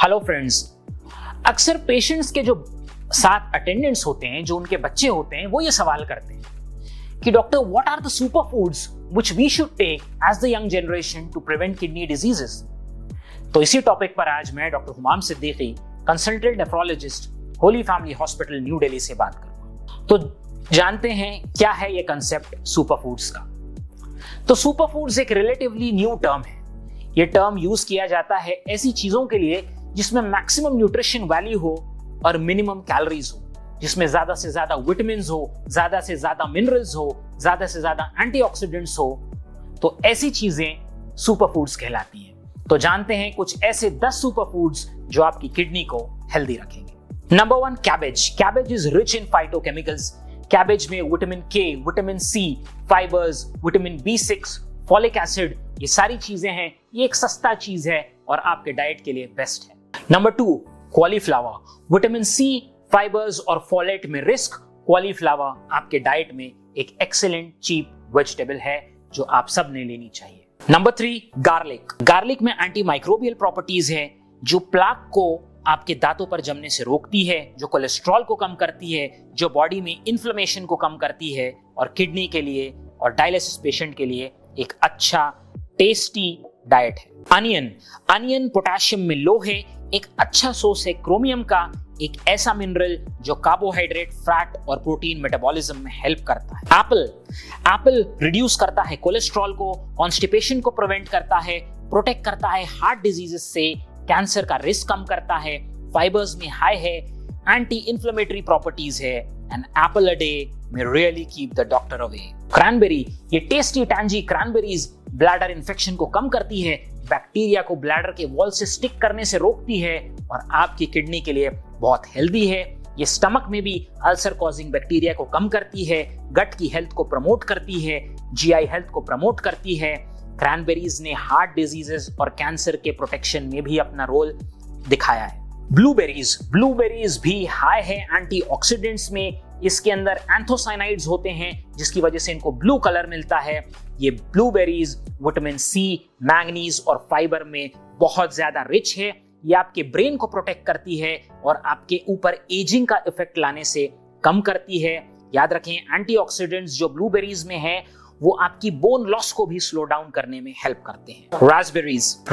Hello friends, अक्सर patients के जो साथ अटेंडेंट्स होते हैं, जो उनके बच्चे होते हैं, वो ये सवाल करते हैं कि doctor, what are the super foods which we should take as the young generation to prevent kidney diseases. तो इसी टॉपिक पर आज मैं doctor Humam Siddiqui, consultant nephrologist, holy family hospital new Delhi से बात करूंगा। तो जानते हैं क्या है ये कंसेप्ट सुपर फूड्स का। तो सुपर फूड्स एक रिलेटिवली न्यू टर्म है। ये टर्म यूज किया जाता है ऐसी चीजों के लिए जिसमें मैक्सिमम न्यूट्रिशन वैल्यू हो और मिनिमम कैलोरीज हो, जिसमें ज्यादा से ज्यादा विटामिन्स हो, ज्यादा से ज्यादा मिनरल्स हो, ज्यादा से ज्यादा एंटीऑक्सीडेंट्स हो। तो ऐसी चीजें सुपर फूड्स कहलाती हैं। तो जानते हैं कुछ ऐसे 10 सुपर फूड्स जो आपकी किडनी को हेल्दी रखेंगे। Number 1, cabbage. Cabbage is rich in phytochemicals. Cabbage में vitamin K, vitamin C, fibres, vitamin B6, folic acid, ये सारी चीजें हैं। ये एक सस्ता चीज है और आपके डाइट के लिए बेस्ट है। Number 2, cauliflower. Vitamin C, fibres और फोलेट में रिस्क। कॉलीफ्लावर आपके डाइट में एक एक्सीलेंट चीप वेजिटेबल है जो आप सब ने लेनी चाहिए। Number 3, garlic. गार्लिक में एंटी माइक्रोबियल प्रॉपर्टीज है जो प्लाक को आपके दांतों पर जमने से रोकती है, जो कोलेस्ट्रॉल को कम करती है, जो बॉडी में इन्फ्लेमेशन को कम करती है और किडनी के लिए और डायलिसिस पेशेंट के लिए एक अच्छा टेस्टी डाइट है। अनियन पोटेशियम में लो है, एक अच्छा सोर्स है क्रोमियम का, एक ऐसा मिनरल जो कार्बोहाइड्रेट, फैट और प्रोटीन मेटाबॉलिज्म में हेल्प करता है। एप्पल रिड्यूस करता है कोलेस्ट्रॉल को, कॉन्स्टिपेशन को प्रिवेंट करता है, प्रोटेक्ट करता है हार्ट डिजीजेस से, कैंसर का रिस्क कम करता है, फाइबर्स में हाई है, एंटी इंफ्लेमेटरी प्रॉपर्टीज है, an apple a day may really keep the doctor away. Cranberry, ये tasty tangy cranberries bladder infection को कम करती है, बैक्टीरिया को ब्लैडर के वॉल से स्टिक करने से रोकती है और आपकी किडनी के लिए बहुत हेल्दी है। ये स्टमक में भी अल्सर कॉजिंग बैक्टीरिया को कम करती है, गट की हेल्थ को प्रमोट करती है, जीआई हेल्थ को प्रमोट करती है। क्रैनबेरीज ने हार्ट डिजीजेस और कैंसर के प्रोटेक्शन में भी अपना रोल दिखाया है। ब्लूबेरीज भी हाई है एंटीऑक्सीडेंट्स में। इसके अंदर एंथोसाइनाइड्स होते हैं जिसकी वजह से इनको ब्लू कलर मिलता है। ये ब्लूबेरीज विटामिन सी, मैंगनीज और फाइबर में बहुत ज्यादा रिच है। ये आपके ब्रेन को प्रोटेक्ट करती है और आपके ऊपर एजिंग का इफेक्ट लाने से कम करती है। याद रखें, एंटीऑक्सीडेंट्स जो ब्लूबेरीज में है वो आपकी बोन लॉस को भी स्लो डाउन करने में हेल्प करते हैं।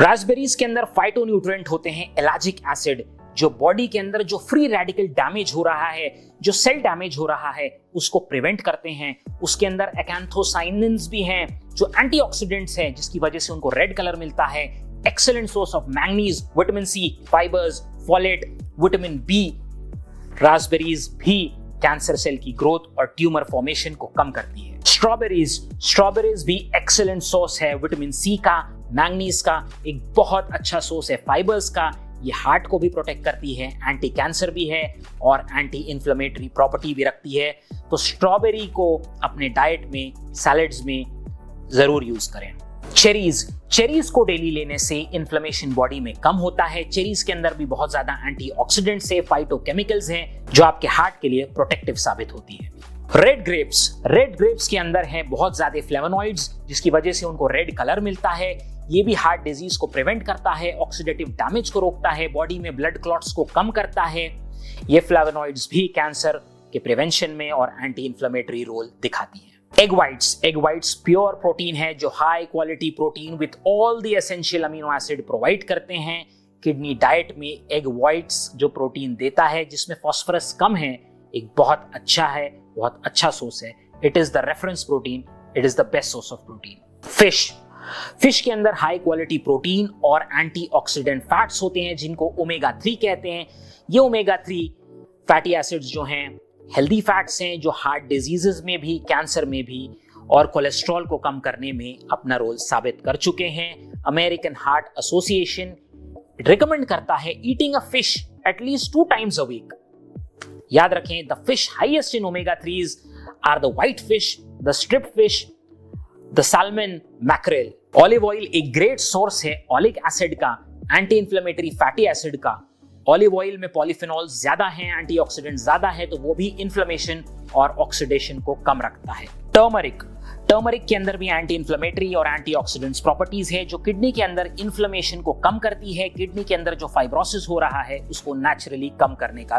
रास्पबेरीज के अंदर फाइटोन्यूट्रिएंट होते हैं एलाजिक एसिड, जो बॉडी के अंदर जो फ्री रेडिकल डैमेज हो रहा है, जो सेल डैमेज हो रहा है, उसको प्रिवेंट करते हैं। उसके अंदर एकांथोसाइनिन्स भी हैं जो एंटीऑक्सीडेंट्स हैं जिसकी वजह से उनको रेड कलर मिलता है। Excellent source of manganese, vitamin C, fibres, folate, vitamin B. Raspberries भी कैंसर सेल की ग्रोथ और ट्यूमर फॉर्मेशन को कम करती है। स्ट्रॉबेरीज भी एक्सीलेंट सोर्स है विटामिन सी का, मैंगनीज का, एक बहुत अच्छा सोर्स है फाइबर्स का। ये हार्ट को भी प्रोटेक्ट करती है, एंटी कैंसर भी है और एंटी इंफ्लेमेटरी प्रॉपर्टी भी रखती है। तो स्ट्रॉबेरी को अपने डाइट में, सैलेड्स में जरूर यूज करें। चेरीज को डेली लेने से इन्फ्लेमेशन बॉडी में कम होता है। चेरीज के अंदर भी बहुत ज्यादा एंटीऑक्सीडेंट्स है, फाइटोकेमिकल्स हैं जो आपके हार्ट के लिए प्रोटेक्टिव साबित होती है। रेड ग्रेप्स के अंदर है बहुत ज्यादा फ्लेवोनॉइड्स जिसकी वजह से उनको रेड कलर मिलता है। ये भी हार्ट डिजीज को प्रिवेंट करता है, ऑक्सीडेटिव डैमेज को रोकता है, बॉडी में ब्लड क्लॉट्स को कम करता है। ये फ्लेवोनॉइड्स भी कैंसर के प्रिवेंशन में और एंटी इंफ्लेमेटरी रोल दिखाती हैं। एग व्हाइट्स प्योर प्रोटीन है जो high quality protein with all the essential amino acid provide करते हैं। किडनी डाइट में एग व्हाइट्स जो प्रोटीन देता है, जिसमें फास्फोरस कम है, एक बहुत अच्छा सोर्स है। It is the reference protein, it is the best source of protein. Fish के अंदर हाई क्वालिटी प्रोटीन और एंटीऑक्सीडेंट फैट्स होते हैं जिनको ओमेगा 3 कहते हैं। ये ओमेगा 3 फैटी एसिड्स जो हैं हेल्दी फैट्स हैं जो हार्ट डिजीजेस में भी, कैंसर में भी और कोलेस्ट्रॉल को कम करने में अपना रोल साबित कर चुके हैं। अमेरिकन हार्ट एसोसिएशन रिकमेंड करता है eating a fish at least 2 times a week। याद रखें, the fish highest in omega 3s are the white fish, the strip fish, the salmon, mackerel. Olive oil एक ग्रेट सोर्स है oleic acid का, anti inflammatory fatty acid का। Olive oil में polyphenol ज्यादा है, antioxidant ज्यादा है, तो वो भी इन्फ्लेमेशन और ऑक्सीडेशन को कम रखता है। टर्मरिक के अंदर भी एंटी इन्फ्लेमेटरी और एंटीऑक्सीडेंट्स प्रॉपर्टीज है जो किडनी के अंदर इन्फ्लेमेशन को कम करती है, किडनी के अंदर जो फाइब्रोसिस हो रहा है उसको नेचुरली कम करने का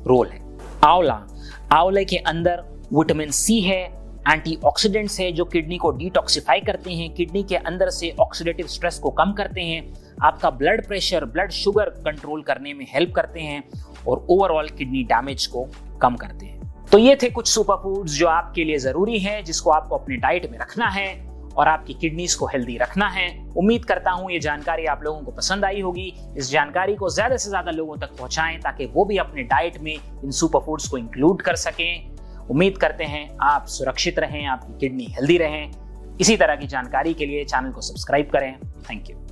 रोल है। आंवले के अंदर विटामिन सी है, एंटीऑक्सीडेंट्स है जो किडनी को डिटॉक्सिफाई करते हैं, किडनी के अंदर से ऑक्सीडेटिव स्ट्रेस को कम करते हैं, आपका blood pressure, blood sugar control करने में हेल्प करते हैं और ओवरऑल किडनी डैमेज को कम करते हैं। तो ये थे कुछ सुपर फूड्स जो आपके लिए जरूरी है, जिसको आपको अपने डाइट में रखना है और आपकी किडनीज को हेल्दी रखना है। उम्मीद करता हूं ये जानकारी आप लोगों को पसंद आई होगी। इस जानकारी को ज्यादा से ज्यादा लोगों तक पहुंचाएं ताकि वो भी अपने डाइट में इन सुपर फूड्स को इंक्लूड कर सकें। उम्मीद करते हैं आप सुरक्षित रहें, आपकी किडनी हेल्दी रहें। इसी तरह की जानकारी के लिए चैनल को सब्सक्राइब करें। Thank you.